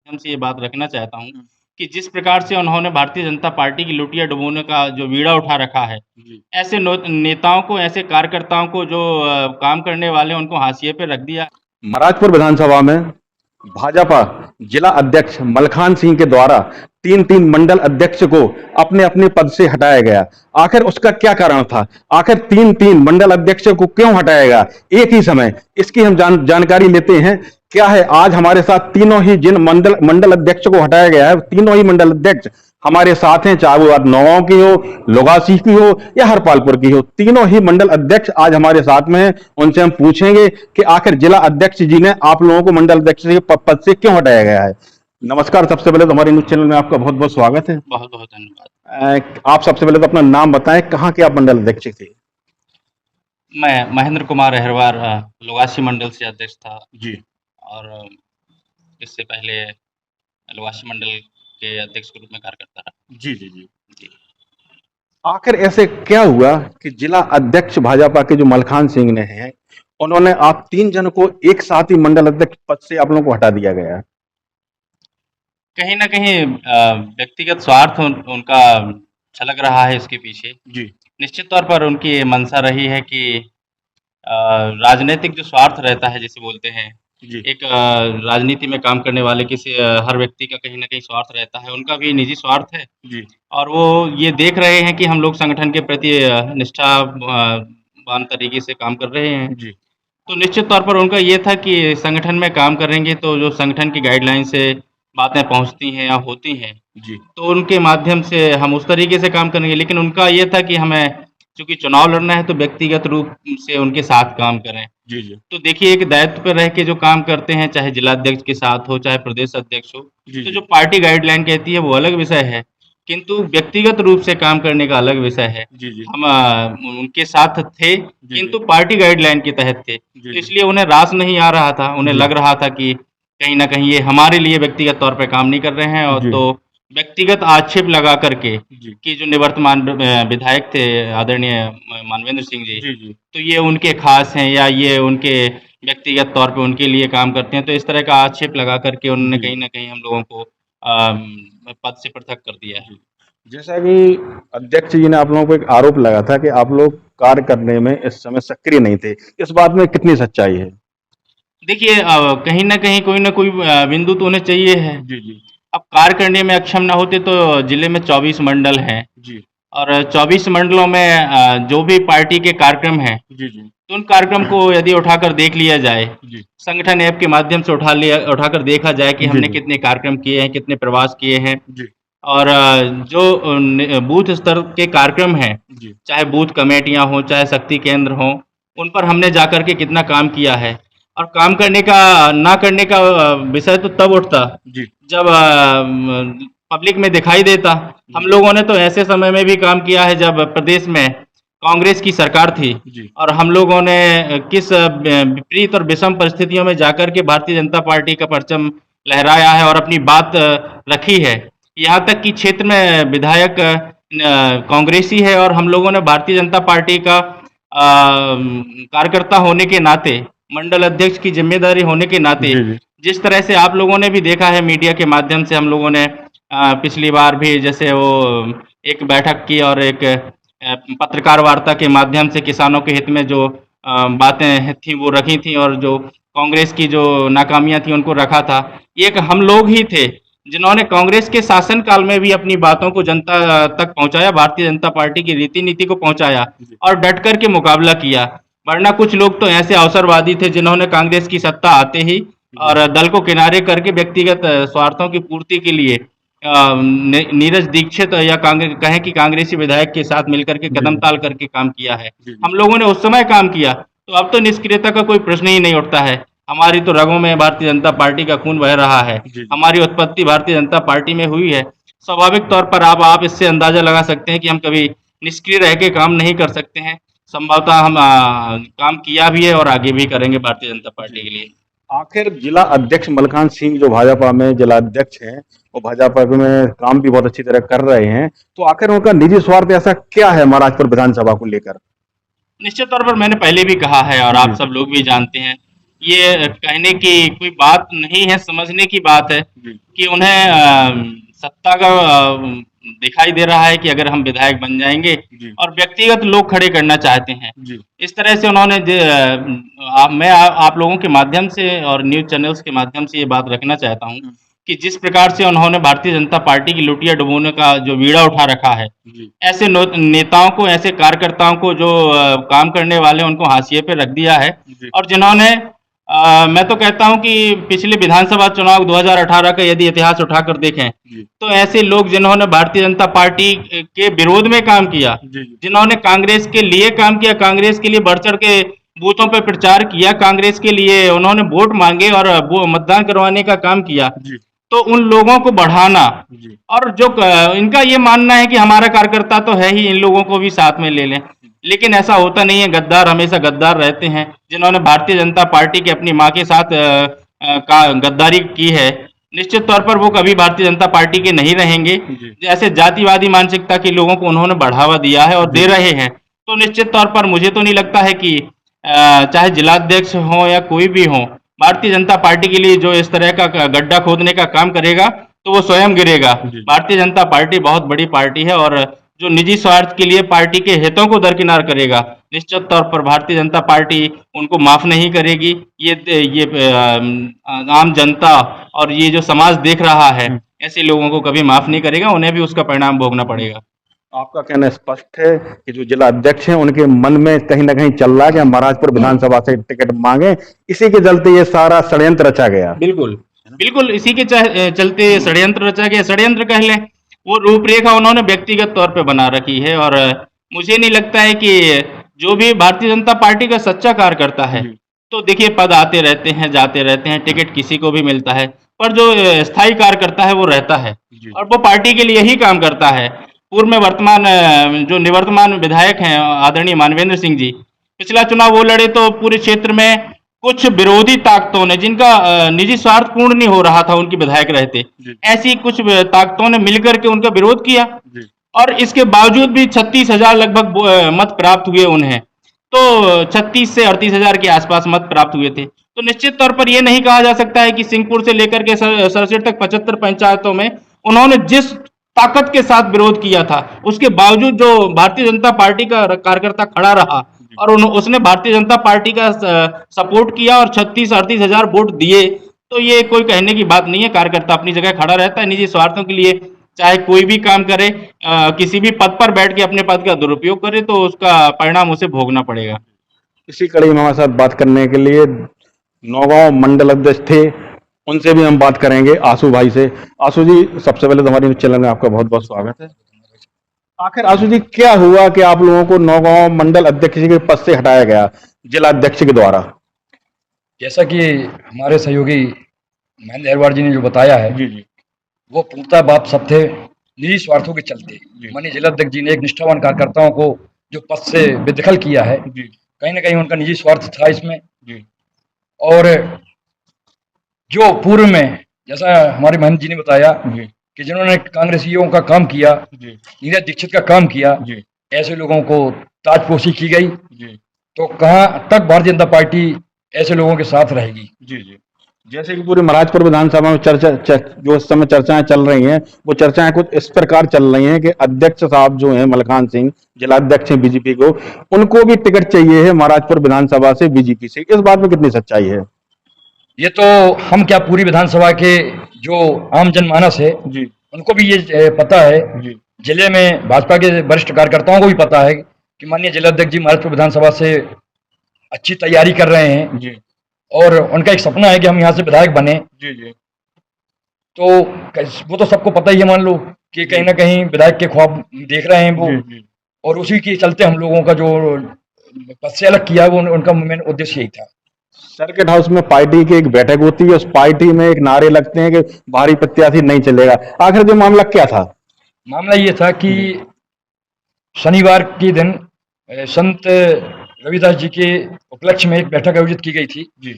हमसे ये बात रखना चाहता हूँ कि जिस प्रकार से उन्होंने भारतीय जनता पार्टी की लुटिया डुबोने का जो बीड़ा उठा रखा है, जी। ऐसे नेताओं को, ऐसे कार्यकर्ताओं को जो काम करने वाले हैं, उनको हाशिए पे रख दिया। महाराजपुर विधानसभा में भाजपा जिला अध्यक्ष मलखान सिंह के द्वारा तीन तीन मंडल अध्यक्ष को अपने अपने पद से हटाया गया। आखिर उसका क्या कारण था? आखिर तीन तीन मंडल अध्यक्ष को क्यों हटाया गया एक ही समय? इसकी हम जानकारी लेते हैं। क्या है, आज हमारे साथ तीनों ही जिन मंडल अध्यक्ष को हटाया गया है, तीनों ही मंडल अध्यक्ष हमारे साथ हैं, चाहे वो नौगांव की हो, लोगासी की हो या हरपालपुर की हो। तीनों ही मंडल अध्यक्ष आज हमारे साथ में हैं। उनसे हम पूछेंगे कि आखिर जिला अध्यक्ष जी ने आप लोगों को मंडल अध्यक्ष के पद से क्यों हटाया गया है। नमस्कार, सबसे पहले तो हमारे न्यूज चैनल में आपका बहुत बहुत स्वागत है। बहुत बहुत धन्यवाद। आप सबसे पहले तो अपना नाम बताएं, कहाँ के आप मंडल अध्यक्ष थे? मैं महेंद्र कुमार अहिरवार लोगासी मंडल से अध्यक्ष था जी और इससे पहले लोगासी मंडल के अध्यक्ष के रूप में कार्य करता रहा। जी जी जी जी। आखिर ऐसे क्या हुआ कि जिला अध्यक्ष भाजपा के जो मलखान सिंह ने हैं, उन्होंने आप तीन जन को एक साथ ही मंडल अध्यक्ष पद से आप लोगों को हटा दिया गया? कहीं न कहीं व्यक्तिगत स्वार्थ उनका छलक रहा है इसके पीछे। जी निश्चित तौर पर उनकी ये मंशा रही है कि राजनीतिक जो स्वार्थ रहता है जिसे बोलते हैं, जी एक राजनीति में काम करने वाले किसी हर व्यक्ति का कहीं न कहीं स्वार्थ रहता है, उनका भी निजी स्वार्थ है जी और वो ये देख रहे हैं कि हम लोग संगठन के प्रति निष्ठावान तरीके से काम कर रहे हैं। जी तो निश्चित तौर पर उनका ये था कि संगठन में काम करेंगे तो जो संगठन की गाइडलाइन से बातें पहुँचती हैं या होती हैं, जी तो उनके माध्यम से हम उस तरीके से काम करेंगे। लेकिन उनका ये था कि हमें चूँकि चुनाव लड़ना है तो व्यक्तिगत रूप से उनके साथ काम करें। जी जी तो देखिए एक दायित्व पे रह के जो काम करते हैं, चाहे जिलाध्यक्ष के साथ हो, चाहे प्रदेश अध्यक्ष हो, जी तो जी जो पार्टी गाइडलाइन कहती है वो अलग विषय है, किंतु व्यक्तिगत रूप से काम करने का अलग विषय है। जी जी हम उनके साथ थे, जी किंतु पार्टी गाइडलाइन के तहत थे। जी तो जी इसलिए उन्हें रास नहीं आ रहा था, उन्हें जी लग रहा था कि कहीं न कहीं ये हमारे लिए व्यक्तिगत तौर पे काम नहीं कर रहे हैं और जी तो व्यक्तिगत आक्षेप लगा कर के जी कि जो निवर्तमान विधायक थे आदरणीय मानवेंद्र सिंह जी, जी जी तो ये उनके ख़ास हैं या ये उनके व्यक्तिगत तौर पे उनके लिए काम करते हैं। तो इस तरह का आक्षेप लगा कर के उन्होंने जी कहीं न कहीं हम लोगों को पद से पृथक कर दिया है। जी जैसा कि अध्यक्ष जी ने आप लोगों को एक आरोप लगा था कि आप लोग कार्य करने में इस समय सक्रिय नहीं थे, इस बात में कितनी सच्चाई है? देखिए कहीं न कहीं कोई न कोई बिंदु तो उन्हें चाहिए है। जी जी अब कार्य करने में अक्षम ना होते तो जिले में 24 मंडल हैं जी और 24 मंडलों में जो भी पार्टी के कार्यक्रम हैं, जी जी तो उन कार्यक्रम को यदि उठाकर देख लिया जाए, जी संगठन ऐप के माध्यम से उठाकर देखा जाए कि जी हमने जी कितने कार्यक्रम किए हैं, कितने प्रवास किए हैं जी और जो बूथ स्तर के कार्यक्रम हैं, जी चाहे बूथ कमेटियाँ हों, चाहे शक्ति केंद्र हों, उन पर हमने जाकर के कितना काम किया है और काम करने का ना करने का विषय तो तब उठता जी जब पब्लिक में दिखाई देता। हम लोगों ने तो ऐसे समय में भी काम किया है जब प्रदेश में कांग्रेस की सरकार थी जी और हम लोगों ने किस विपरीत और विषम परिस्थितियों में जाकर के भारतीय जनता पार्टी का परचम लहराया है और अपनी बात रखी है। यहाँ तक कि क्षेत्र में विधायक कांग्रेसी है और हम लोगों ने भारतीय जनता पार्टी का कार्यकर्ता होने के नाते, मंडल अध्यक्ष की जिम्मेदारी होने के नाते, जी जी जिस तरह से आप लोगों ने भी देखा है मीडिया के माध्यम से हम लोगों ने पिछली बार भी जैसे वो एक बैठक की और एक पत्रकार वार्ता के माध्यम से किसानों के हित में जो बातें थी वो रखी थी और जो कांग्रेस की जो नाकामियां थी उनको रखा था। ये एक हम लोग ही थे जिन्होंने कांग्रेस के शासन काल में भी अपनी बातों को जनता तक पहुंचाया, भारतीय जनता पार्टी की रीति नीति को पहुंचाया जी और डट कर के मुकाबला किया। वरना कुछ लोग तो ऐसे अवसरवादी थे जिन्होंने कांग्रेस की सत्ता आते ही जी और दल को किनारे करके व्यक्तिगत स्वार्थों की पूर्ति के लिए नीरज दीक्षित या कहें कि कांग्रेसी विधायक के साथ मिलकर के जी कदम ताल करके काम किया है। जी जी हम लोगों ने उस समय काम किया, तो अब तो निष्क्रियता का कोई प्रश्न ही नहीं उठता है। हमारी तो रगों में भारतीय जनता पार्टी का खून बह रहा है। जी जी हमारी उत्पत्ति भारतीय जनता पार्टी में हुई है। स्वाभाविक तौर पर आप इससे अंदाजा लगा सकते हैं कि हम कभी निष्क्रिय रह के काम नहीं कर सकते हैं। संभवतः हम काम किया भी है और आगे भी करेंगे भारतीय जनता पार्टी के लिए। आखिर जिला अध्यक्ष मलखान सिंह जो भाजपा में जिला अध्यक्ष हैं, वो भाजपा में काम भी बहुत अच्छी तरह कर रहे हैं, तो आखिर उनका निजी स्वार्थ ऐसा क्या है महाराजपुर विधानसभा को लेकर? निश्चित तौर पर मैंने पहले भी कहा है और जी आप सब लोग भी जानते हैं ये कहने की कोई बात नहीं है, समझने की बात है जी कि उन्हें सत्ता का दिखाई दे रहा है कि अगर हम विधायक बन जाएंगे जी और व्यक्तिगत लोग खड़े करना चाहते हैं। जी इस तरह से उन्होंने मैं आप लोगों के माध्यम से और न्यूज़ चैनल्स के माध्यम से ये बात रखना चाहता हूँ हम्म, कि जिस प्रकार से उन्होंने भारतीय जनता पार्टी की लुटिया डुबोने का जो बीड़ा उठा रखा है, जी ऐसे नेताओं को, ऐसे कार्यकर्ताओं को जो काम करने वाले हैं, उनको हाशिए पे रख दिया है। जी और जिन्होंने मैं तो कहता हूँ कि पिछले विधानसभा चुनाव 2018 का यदि इतिहास उठाकर देखें, जी तो ऐसे लोग जिन्होंने भारतीय जनता पार्टी के विरोध में काम किया, जी जी जिन्होंने कांग्रेस के लिए काम किया, कांग्रेस के लिए बढ़ चढ़ के बूथों पे प्रचार किया, कांग्रेस के लिए उन्होंने वोट मांगे और वो मतदान करवाने का काम किया, जी तो उन लोगों को बढ़ाना जी और जो इनका ये मानना है कि हमारा कार्यकर्ता तो है ही, इन लोगों को भी साथ में ले लें। लेकिन ऐसा होता नहीं है, गद्दार हमेशा गद्दार रहते हैं। जिन्होंने भारतीय जनता पार्टी के अपनी माँ के साथ गद्दारी की है, निश्चित तौर पर वो कभी भारतीय जनता पार्टी के नहीं रहेंगे। जी जैसे जातिवादी मानसिकता के लोगों को उन्होंने बढ़ावा दिया है और जी दे रहे हैं, तो निश्चित तौर पर मुझे तो नहीं लगता है कि चाहे जिलाध्यक्ष हो या कोई भी हो, भारतीय जनता पार्टी के लिए जो इस तरह का गड्ढा खोदने का काम करेगा, तो वो स्वयं गिरेगा। जी भारतीय जनता पार्टी बहुत बड़ी पार्टी है और जो निजी स्वार्थ के लिए पार्टी के हितों को दरकिनार करेगा, निश्चित तौर पर भारतीय जनता पार्टी उनको माफ नहीं करेगी। ये आम जनता और ये जो समाज देख रहा है, हम्म। ऐसे लोगों को कभी माफ नहीं करेगा, उन्हें भी उसका परिणाम भोगना पड़ेगा। आपका कहना स्पष्ट है कि जो जिला अध्यक्ष हैं उनके मन में कहीं ना कहीं चल रहा है कि हम महाराजपुर विधानसभा से टिकट मांगे, इसी के चलते ये सारा षड्यंत्र रचा गया। बिल्कुल, बिल्कुल इसी के चलते षड्यंत्र रचा गया, षड्यंत्र कह लें। वो रूपरेखा उन्होंने व्यक्तिगत तौर पे बना रखी है और मुझे नहीं लगता है कि जो भी भारतीय जनता पार्टी का सच्चा कार्यकर्ता है, जी तो देखिए पद आते रहते हैं, जाते रहते हैं, टिकट किसी को भी मिलता है, पर जो स्थायी कार्यकर्ता है वो रहता है जी और वो पार्टी के लिए ही काम करता है। पूर्व में वर्तमान जो निवर्तमान विधायक हैं आदरणीय मानवेंद्र सिंह जी, पिछला चुनाव वो लड़े तो पूरे क्षेत्र में कुछ विरोधी ताकतों ने, जिनका निजी स्वार्थ पूर्ण नहीं हो रहा था उनके विधायक रहते, जी ऐसी कुछ ताकतों ने मिलकर के उनका विरोध किया जी और इसके बावजूद भी 36,000 लगभग मत प्राप्त हुए उन्हें। तो 36 से 38,000 के आसपास मत प्राप्त हुए थे। तो निश्चित तौर पर यह नहीं कहा जा सकता है कि सिंहपुर से लेकर के सरसिट तक 75 पंचायतों में उन्होंने जिस ताकत के साथ विरोध किया था, उसके बावजूद जो भारतीय जनता पार्टी का कार्यकर्ता खड़ा रहा और उसने भारतीय जनता पार्टी का सपोर्ट किया और 36-38,000 वोट दिए, तो ये कोई कहने की बात नहीं है। कार्यकर्ता अपनी जगह खड़ा रहता है, निजी स्वार्थों के लिए चाहे कोई भी काम करे, किसी भी पद पर बैठ के अपने पद का दुरुपयोग करे, तो उसका परिणाम उसे भोगना पड़ेगा। इसी कड़ी में हमारे साथ बात करने के लिए नौगांव मंडल अध्यक्ष थे, उनसे भी हम बात करेंगे, आशु भाई से। आशु जी, सबसे पहले तो हमारे न्यूज़ चैनल में आपका बहुत बहुत स्वागत है। आखिर आशु जी क्या हुआ कि आप लोगों को नौगांव मंडल अध्यक्ष जी के पद से हटाया गया जिला अध्यक्ष के द्वारा? जैसा कि हमारे सहयोगी महेंद्र अहरवार जी ने जो बताया है, जी जी वो पूर्णतः बात सब थे निजी स्वार्थों के चलते। जी माननीय जिलाध्यक्ष जी ने एक निष्ठावान कार्यकर्ताओं को जो पद से बेदखल किया है, जी कहीं ना कहीं उनका निजी स्वार्थ था इसमें। जी और जो पूर्व में, जैसा हमारे महेंद्र जी ने बताया जी कि जिन्होंने कांग्रेसियों का काम किया, जी नीरज दीक्षित का काम किया, जी ऐसे लोगों को ताजपोशी की गई। जी तो कहाँ तक भारतीय जनता पार्टी ऐसे लोगों के साथ रहेगी? जी जी जैसे कि पूरे महाराजपुर विधानसभा में जो इस समय चर्चाएं चल रही हैं, वो चर्चाएं कुछ इस प्रकार चल रही हैं कि अध्यक्ष साहब जो हैं मलखान सिंह, जिलाध्यक्ष हैं बीजेपी को, उनको भी टिकट चाहिए है महाराजपुर विधानसभा से बीजेपी से। इस बात में कितनी सच्चाई है? ये तो हम क्या, पूरी विधानसभा के जो आम जनमानस है जी उनको भी ये पता है, जी जिले में भाजपा के वरिष्ठ कार्यकर्ताओं को भी पता है कि माननीय जिलाध्यक्ष जी महाराजपुर विधानसभा से अच्छी तैयारी कर रहे हैं जी और उनका एक सपना है कि हम यहाँ से विधायक बने। जी जी तो वो तो सबको पता ही है, मान लो कि कहीं ना कहीं विधायक के ख्वाब देख रहे हैं वो, जी जी और उसी के चलते हम लोगों का जो पद से अलग किया वो उनका मेन उद्देश्य यही था। सर्किट हाउस में पार्टी की एक बैठक होती है, उस पार्टी में एक नारे लगते हैं कि भारी प्रत्याशी नहीं चलेगा। आखिर जो मामला क्या था? मामला ये था कि शनिवार के दिन संत रविदास जी के उपलक्ष्य में एक बैठक आयोजित की गई थी, जी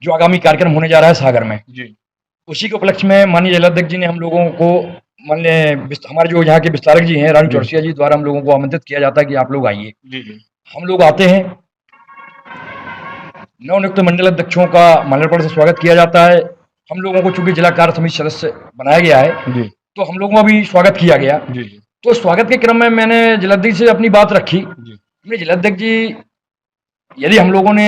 जो आगामी कार्यक्रम होने जा रहा है सागर में। जी उसी के उपलक्ष्य में माननीय जिलाध्यक्ष जी ने हम लोगों को, माननीय हमारे जो यहाँ के विस्तारक जी हैं रानी चौरसिया जी द्वारा हम लोगों को आमंत्रित किया जाता है कि आप लोग आइए। जी जी हम लोग आते हैं। नवनियुक्त मंडल अध्यक्षों का माल्यार्पण से स्वागत किया जाता है। हम लोगों को चूंकि जिला कार्य समिति सदस्य बनाया गया है, जी तो हम लोगों का भी स्वागत किया गया। जी जी तो स्वागत के क्रम में मैंने जिलाध्यक्ष से अपनी बात रखी। जी हमने जिलाध्यक्ष जी, यदि हम लोगों ने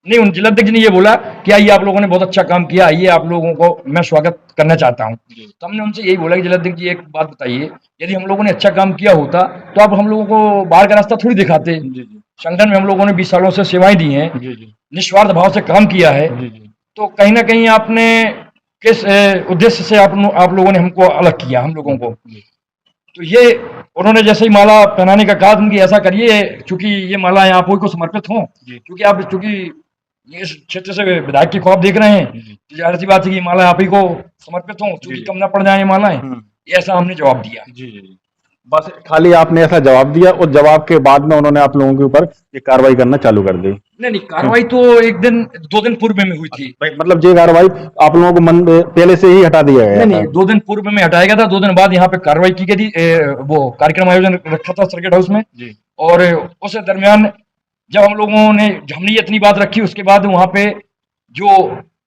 नहीं, उन जिलाध्यक्ष ने ये बोला कि आइए आप लोगों ने बहुत अच्छा काम किया, आइए आप लोगों को मैं स्वागत करना चाहता हूँ। तो हमने उनसे यही बोला कि जिलाध्यक्ष जी एक बात बताइए, यदि हम लोगों ने अच्छा काम किया होता तो आप हम लोगों को बाहर का रास्ता थोड़ी दिखाते। जी जी संगठन में हम लोगों ने 20 सालों से सेवाएं दी हैं, जी जी निस्वार्थ भाव से काम किया है। जी जी तो कहीं ना कहीं आपने किस उद्देश्य से आप लोगों ने हमको अलग किया, हम लोगों को। तो ये उन्होंने जैसे ही माला पहनाने का कहा, उनकी ऐसा करिए चूंकि ये माला आप ही को समर्पित हो, क्योंकि आप चूंकि इस क्षेत्र से विधायक की ख्वाब देख रहे हैं, तो जाहिर सी बात है कि ये माला आप ही को समर्पित हो, चूंकि कम ना पड़ जाए ये मालाएं। ये ऐसा हमने जवाब दिया। जी जी बस खाली आपने ऐसा जवाब दिया और जवाब के बाद में उन्होंने आप लोगों के ऊपर ये कार्रवाई करना चालू कर दी। नहीं, कार्रवाई तो 2 दिन पूर्व में हुई थी। भाई मतलब ये कार्रवाई आप लोगों को मन पहले से ही हटा दिया गया नहीं, था। 2 दिन पूर्व में हटाया गया था। 2 दिन बाद यहाँ पे कार्रवाई की गई थी। वो कार्यक्रम आयोजन रखा था सर्किट हाउस में, जी और उस दरमियान जब हमने ये इतनी बात रखी, उसके बाद वहां पे जो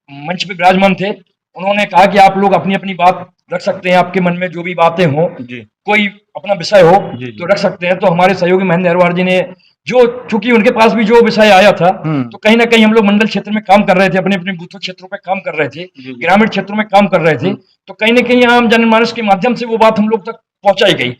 मंच पे विराजमान थे, उन्होंने कहा कि आप लोग अपनी अपनी बात रख सकते हैं, आपके मन में जो भी बातें हों, जी कोई अपना विषय हो जी, जी। तो रख सकते हैं। तो हमारे सहयोगी महेंद्र अहरवार जी ने, जो चूंकि उनके पास भी जो विषय आया था, तो कहीं ना कहीं हम लोग मंडल क्षेत्र में काम कर रहे थे, अपने अपने बूथों क्षेत्रों पे काम कर रहे थे, ग्रामीण क्षेत्रों में काम कर रहे थे, तो कहीं ना कहीं आम जनमानस के माध्यम से वो बात हम लोग तक पहुंचाई गई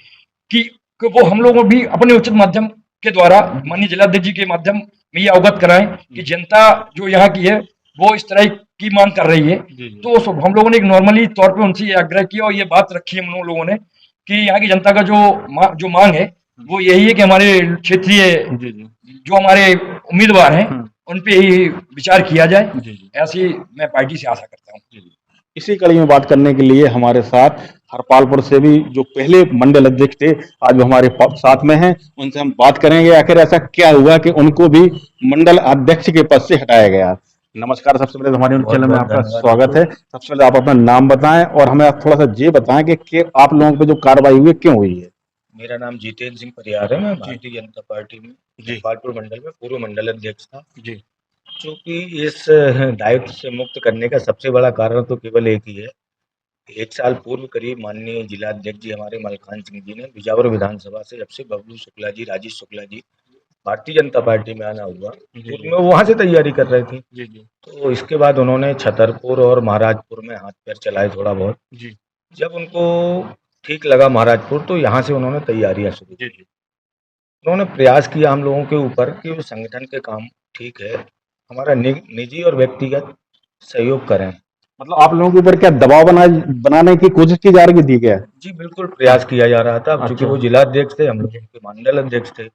कि वो हम लोग भी अपने उचित माध्यम के द्वारा माननीय जिलाध्यक्ष जी के माध्यम में ये अवगत कराएं कि जनता जो यहाँ की है वो इस तरह की मांग कर रही है। तो हम लोगों ने एक नॉर्मली तौर पे उनसे ये आग्रह किया और ये बात रखी हम लोगों ने कि यहाँ की जनता का जो मांग है वो यही है कि हमारे क्षेत्रीय जो हमारे उम्मीदवार हैं उन पे ही विचार किया जाए। ऐसी मैं पार्टी से आशा करता हूँ। इसी कड़ी में बात करने के लिए हमारे साथ हरपालपुर से भी जो पहले मंडल अध्यक्ष थे, आज वो हमारे साथ में हैं। उनसे हम बात करेंगे आखिर ऐसा क्या हुआ कि उनको भी मंडल अध्यक्ष के पद से हटाया गया। नमस्कार, सबसे पहले हमारे चैनल में आपका स्वागत है। सबसे पहले आप अपना नाम बताएं और हमें आप थोड़ा सा ये बताएं कि आप लोगों पे जो कार्रवाई हुई क्यों हुई है। मेरा नाम जितेंद्र सिंह परिहार है। मैं भारतीय जनता पार्टी में हरपालपुर मंडल में पूर्व मंडल अध्यक्ष था। जी चूंकि इस दायित्व से मुक्त करने का सबसे बड़ा कारण तो केवल एक ही है। 1 साल पूर्व करीब माननीय जिलाध्यक्ष जी हमारे मलखान सिंह जी ने बिजावर विधानसभा से जब से बबलू शुक्ला जी, राजेश शुक्ला जी भारतीय जनता पार्टी में आना हुआ, उसमें वो वहां से तैयारी कर रहे थे। तो इसके बाद उन्होंने छतरपुर और महाराजपुर में हाथ पैर चलाए थोड़ा बहुत। जब उनको ठीक लगा महाराजपुर, तो यहाँ से उन्होंने तैयारियां शुरू की। उन्होंने प्रयास किया हम लोगों के ऊपर कि वो संगठन के काम ठीक है, हमारा निजी और व्यक्तिगत सहयोग करें। मतलब आप लोगों के ऊपर क्या दबाव बनाने की कोशिश की जा रही थी क्या? जी बिल्कुल प्रयास किया जा रहा था। क्योंकि वो जिलाध्यक्ष थे, हम लोग उनके मंडल अध्यक्ष थे।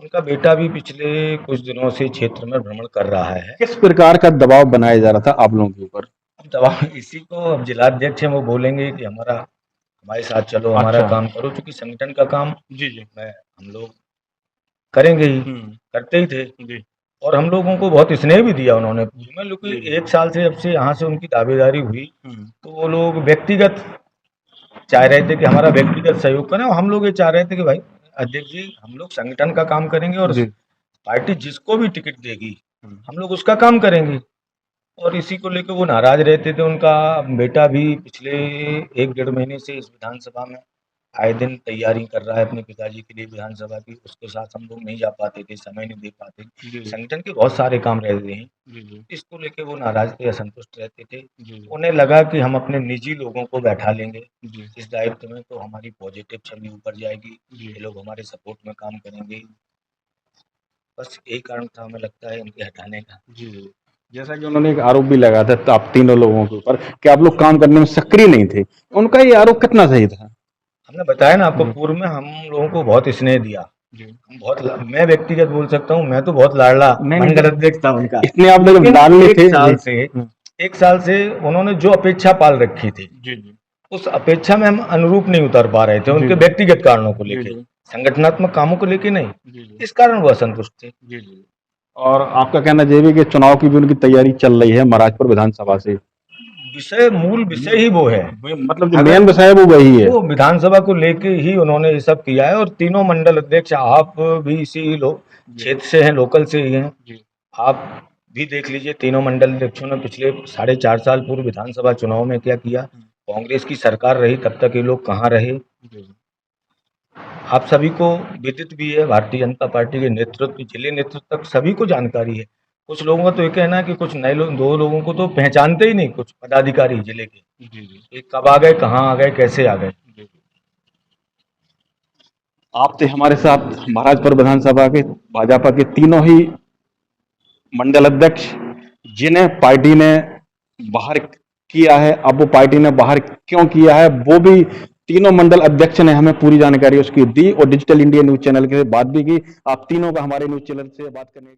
उनका बेटा भी पिछले कुछ दिनों से क्षेत्र में भ्रमण कर रहा है। किस प्रकार का दबाव बनाया जा रहा था आप लोगों के ऊपर? अब दबाव इसी को, अब जिलाध्यक्ष हैं वो बोलेंगे कि हमारे साथ चलो, हमारा काम करो। क्योंकि संगठन का काम हम लोग करेंगे ही, करते ही थे। और हम लोगों को बहुत स्नेह भी दिया उन्होंने पूर्व में। लेकिन 1 साल से जब से यहाँ से उनकी दावेदारी हुई, तो वो लोग व्यक्तिगत चाह रहे थे कि हमारा व्यक्तिगत सहयोग करें, और हम लोग ये चाह रहे थे कि भाई अध्यक्ष जी, हम लोग संगठन का काम करेंगे और पार्टी जिसको भी टिकट देगी हम लोग उसका काम करेंगे। और इसी को लेकर वो नाराज रहते थे। उनका बेटा भी पिछले 1-1.5 महीने से इस विधानसभा में आए दिन तैयारी कर रहा है अपने पिताजी के लिए विधानसभा की। उसके साथ हम लोग नहीं जा पाते थे, समय नहीं दे पाते। संगठन के बहुत सारे काम रहते हैं, इसको लेके वो नाराज थे, असंतुष्ट रहते थे। उन्हें लगा कि हम अपने निजी लोगों को बैठा लेंगे इस दायित्व में, तो हमारी पॉजिटिव छवि ऊपर जाएगी, ये लोग हमारे सपोर्ट में काम करेंगे। बस यही कारण था हमें लगता है इनके हटाने का। जैसा कि उन्होंने एक आरोप भी लगाया था तो आप तीनों लोगों के ऊपर कि आप लोग काम करने में सक्रिय नहीं थे, उनका ये आरोप कितना सही था? हमने बताया ना आपको पूर्व में, हम लोगों को बहुत स्नेह दिया। हम बहुत, मैं व्यक्तिगत बोल सकता हूँ, मैं तो बहुत लाडला मंडल अध्यक्ष था उनका। इतने आप लोग डालने थे। 1 साल से उन्होंने जो अपेक्षा पाल रखी थी, उस अपेक्षा में हम अनुरूप नहीं उतर पा रहे थे। उनके व्यक्तिगत कारणों को लेके, संगठनात्मक कामों को लेके नहीं, इस कारण वो असंतुष्ट थे। और आपका कहना ये भी कि चुनाव की भी उनकी तैयारी चल रही है महाराजपुर विधानसभा से? मूल विषय ही वो है, मतलब जो मेन विषय है वो वही है। वो विधानसभा को लेके ही उन्होंने ये सब किया है। और तीनों मंडल अध्यक्ष, आप भी इसी क्षेत्र से हैं, लोकल से ही हैं, आप भी देख लीजिए, तीनों मंडल अध्यक्षों ने पिछले 4.5 साल पूर्व विधानसभा चुनाव में क्या किया। कांग्रेस की सरकार रही तब तक ये लोग कहाँ रहे। आप सभी को विदित भी है, भारतीय जनता पार्टी के नेतृत्व, जिले नेतृत्व तक सभी को जानकारी है। कुछ लोगों का तो ये कहना है कि कुछ नए लोग, 2 लोगों को तो पहचानते ही नहीं, कुछ पदाधिकारी जिले के। ये कब आ गए, कहाँ आ गए, कैसे आ गए। आप थे हमारे साथ महाराजपुर विधानसभा के भाजपा के तीनों ही मंडल अध्यक्ष, जिन्हें पार्टी ने बाहर किया है। अब वो पार्टी ने बाहर क्यों किया है वो भी तीनों मंडल अध्यक्ष ने हमें पूरी जानकारी उसकी दी और डिजिटल इंडिया न्यूज चैनल के बात भी की। आप तीनों का हमारे न्यूज चैनल से बात करने